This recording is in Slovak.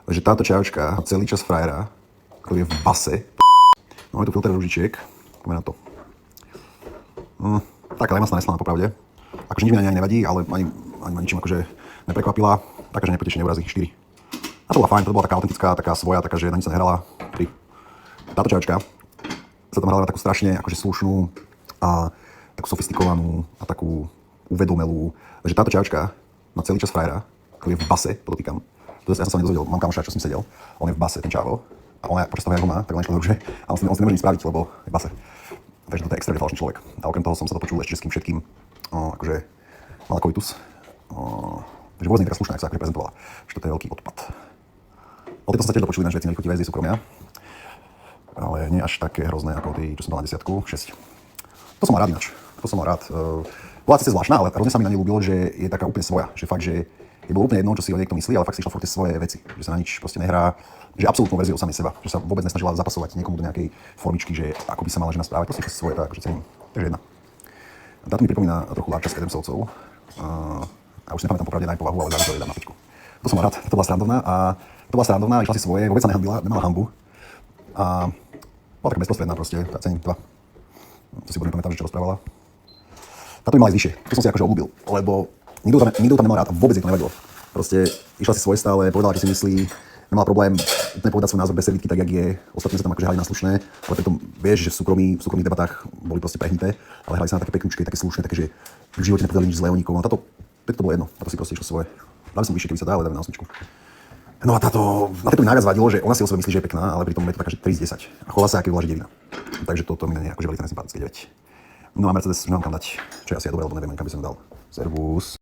Takže táto čajočka má celý čas frajera, ktorý je v base. No je tu filter ružičiek, poďme na to. Taká lemastná neslaná popravde. Akože nič mi ani nevadí, ale ani ma ničím akože neprekvapila. Taká, že nepotečie, neurazí 4. A to bola fajn, to bola taká autentická, taká svoja, taká, že na nič sa nehrala. Táto čajočka sa tam hrala na takú strašne akože slušnú a takú sofistikovanú a takú uvedomelú. Takže táto čajočka má celý čas frajera, ktorý je v base, podotýkam. Ja som sa nedozvedel, mám kamoša, čo s ním sedel. On je v base, ten čavo. A on počas toho, jak ho má, tak on nešlo do ruže. A on si nemôže nič spraviť, lebo je v base. Takže to je extrémne falošný človek. A okrem toho som sa to počul ešte s kým všetkým. Akože mala coitus. Takže vôbec nie taká slušná, ako sa akože prezentovala. Že toto je veľký odpad. O tejto sa tiež dopočuli, že veci nelichotivé z jej súkromia. Ale nie až také hrozné ako tí, čo som dal na 10, 6. To som mal rád ináč. To som mal rád. Bola síce zvláštna, ale hrozne sa mi na nej ľúbilo, že je taká úplne svoja. Že fakt, že je bolo úplne jedno, čo si o niekto myslí, ale fakt si išla furt tie svoje veci. Že sa na nič proste nehrá, že absolútnu verziu samej seba. Že sa vôbec nesnažila zapasovať niekomu do nejakej formičky, že ako by sa mala žena správať. Proste svoje, tak akože cením. Takže jedna. Táto mi pripomína trochu Larča s Adamsovcov. A už si nepamätám popravde na jej povahu, ale závislo jej dám na pičku. To som mal rád, to bola srandovná, išla si svoje, vôbec sa nehambila, nemala hanbu. A bola taká bezprostredná proste, tak cením 2. To si budem pamätať, že čo rozprávala. Táto by mala ísť vyššie, to som si akože obľúbil, lebo nikto to nemal rád a vôbec jej to nevadilo. Proste išla si svoje stále, povedala, čo si myslí, nemala problém úplne povedať svoj názor bez servítky, tak jak je. Ostatní sa tam akože hrali na slušné, ale pritom vieš, že v súkromných debatách boli proste prehnité, ale hrali sa na také pekúčke, také slušné, také, že v živote nepovedali nič zlé o nikom. A táto to bolo jedno, táto si proste išla svoje. Dali som vyššie, keby sa dá, ale dáme na 8. No a na tejto mi najviac vadilo, že ona si o sebe myslí, že je pekná, ale pritom je to taká, že 3 z 10. A chová sa, aký bola, že devina. Takže toto mi nie je akože veľmi nesympatické 9. No a Mercedes už nemám kam dať, čo je asi dobré, lebo neviem, kam by som dal. Servus.